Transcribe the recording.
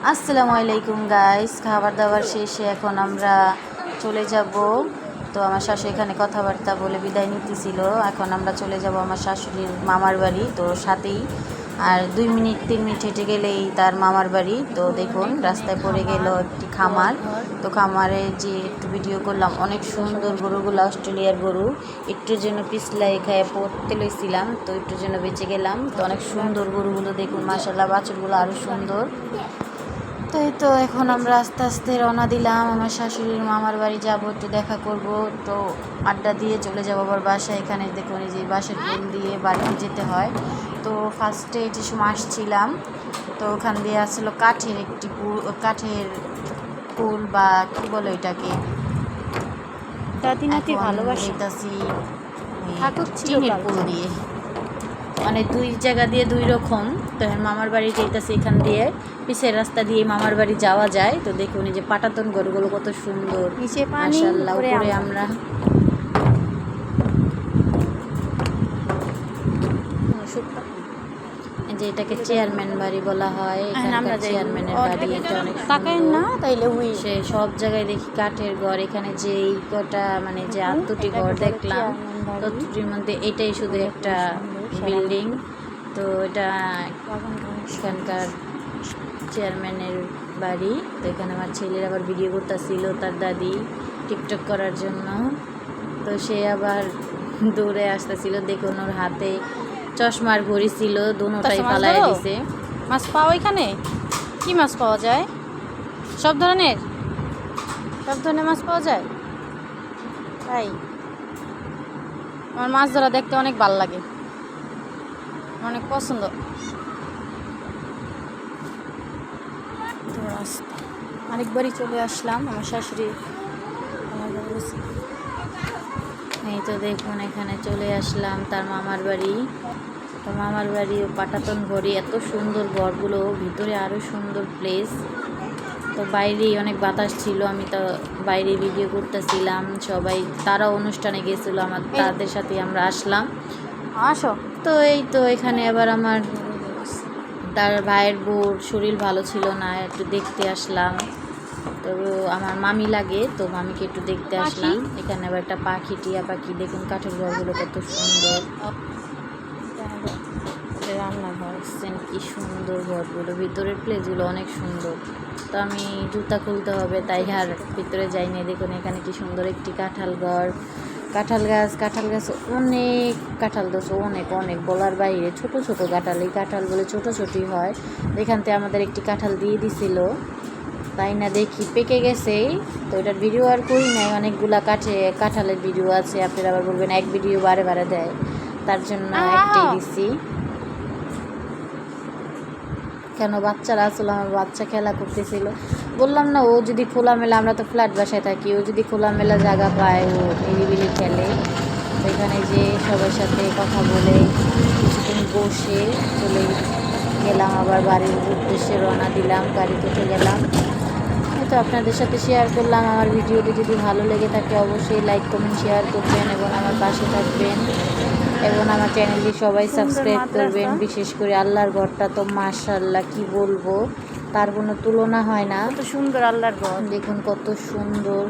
আসসালামু আলাইকুম গাইস, খাবার দাবার শেষে এখন আমরা চলে যাব। তো আমার শাশু এখানে কথাবার্তা বলে বিদায় নিতেছিল। এখন আমরা চলে যাব আমার শাশুড়ির মামার বাড়ি। তো সাথেই আর 2-3 মিনিট হেঁটে গেলেই তার মামার বাড়ি। তো দেখুন রাস্তায় পড়ে গেল একটি খামার। তো খামারে যে একটু ভিডিও করলাম, অনেক সুন্দর গরুগুলো, অস্ট্রেলিয়ার গরু। একটুর জন্য পিছলাই খায় পড়তে লইছিলাম, তো একটুর জন্য বেঁচে গেলাম। তো অনেক সুন্দর গরুগুলো দেখুন, মাশাআল্লাহ, বাছুরগুলো আরও সুন্দর। তো এই তো এখন আমরা আস্তে আস্তে রওনা দিলাম। আমার শাশুড়ির মামার বাড়ি যাব, একটু দেখা করব, তো আড্ডা দিয়ে চলে যাব আবার বাসায়। এখানে দেখুন এই যে বাসের পুল দিয়ে বাড়িতে যেতে হয়। তো ফার্স্টে যে সময় আসছিলাম, তো ওখান দিয়ে আসলো কাঠের একটি কাঠের পুল, বা কী বলে ওইটাকে, দাদি নাতি ভালোবাসি টিনের পুল দিয়ে, মানে দুই জায়গা দিয়ে দুই রকম। তো মামার বাড়ি যেতেছে এখান দিয়ে, পিছের রাস্তা দিয়ে মামার বাড়ি যাওয়া যায়। তো দেখুন এই যে পাটাতন ঘরগুলো কত সুন্দর, নিচে পানি, মাশাআল্লাহ। উপরে আমরা যে এটাকে চেয়ারম্যান বাড়ি বলা হয়, এখানকার চেয়ারম্যানের বাড়ি। এটা অনেক না তাইলে সে সব জায়গায় দেখি কাঠের ঘর। এখানে যে এই কটা মানে যে 8টি ঘর দেখলাম, ততটির মধ্যে এটাই শুধু একটা বিল্ডিং। তো এটা এখানকার চেয়ারম্যানের বাড়ি। তো এখানে আমার ছেলের আবার ভিডিও করতেছিল তার দাদি টিকটক করার জন্য। তো সে আবার দৌড়ে আসতেছিল, দেখুন ওর হাতে চশমার ঘড়ি ছিল, দুটোটাই পালাই দিছে। মাছ পাওয়া এখানে কি মাছ পাওয়া যায়? সব ধরনের মাছ পাওয়া যায়। তাই আমার মাছ ধরা দেখতে অনেক ভালো লাগে, অনেক পছন্দ। আরেকবারই চলে আসলাম আমার শাশুড়ি। এই তো দেখুন এখানে চলে আসলাম তার মামার বাড়ি। তো মামার বাড়ি পাটাতন ঘড়ি, এত সুন্দর ঘরগুলো, ভিতরে আরও সুন্দর প্লেস। তো বাইরে অনেক বাতাস ছিল, আমি তো বাইরে ভিডিও করতেছিলাম। সবাই তারা অনুষ্ঠানে গেছিলো, তাদের সাথে আমরা আসলাম। আসো। তো এই তো এখানে আবার আমার তার ভাইয়ের বউর শরীর ভালো ছিল না, একটু দেখতে আসলাম। তো আমার মামি লাগে, তো মামিকে একটু দেখতে আসলাম। এখানে আবার একটা পাখি, টিয়া পাখি, দেখুন কাঠের ঘরগুলো কত সুন্দর। রান্নাঘর, কি সুন্দর ঘরগুলো, ভিতরের প্লেসগুলো অনেক সুন্দর। তো আমি জুতা খুলতে হবে তাই আর ভিতরে যাইনি। দেখুন এখানে কি সুন্দর একটি কাঁঠাল ঘর, কাঁঠাল গাছ, অনেক কাঁঠাল গাছ, অনেক অনেক বলার বাইরে। ছোট ছোট কাঁঠাল, এই কাঁঠালগুলো ছোটো ছোটোই হয়। এখান থেকে আমাদের একটি কাঁঠাল দিয়ে দিছিল, তাই না দেখি পেকে গেছে। তো এটার ভিডিও আর করি নাই, অনেকগুলা কাঁঠালের ভিডিও আছে। আপনারা আবার বলবেন এক ভিডিও বারে বারে দেয়, তার জন্য একটাই দিছি। কেন বাচ্চারা আসলে, আমার বাচ্চা খেলা করতেছিল। বললাম না, ও যদি খোলামেলা, আমরা তো ফ্ল্যাট বাসায় থাকি, ও যদি খোলামেলা জায়গা পায় ও নিরিবিলি খেলে। তো এখানে যে সবার সাথে কথা বলে কিছুক্ষণ বসে চলে গেলাম, আবার বাড়ির উদ্দেশ্যে রওনা দিলাম, গাড়িতে উঠে গেলাম। তো আপনাদের সাথে শেয়ার করলাম। আমার ভিডিওটি যদি ভালো লেগে থাকে অবশ্যই লাইক কমেন্ট শেয়ার করবেন এবং আমার পাশে থাকবেন, এবং আমার চ্যানেলটি সবাই সাবস্ক্রাইব করবেন। বিশেষ করে আল্লাহর ঘরটা তো মাশাআল্লাহ, কি বলবো, তার কোনো তুলনা হয় না। কত সুন্দর আল্লাহর ঘর, দেখুন কত সুন্দর।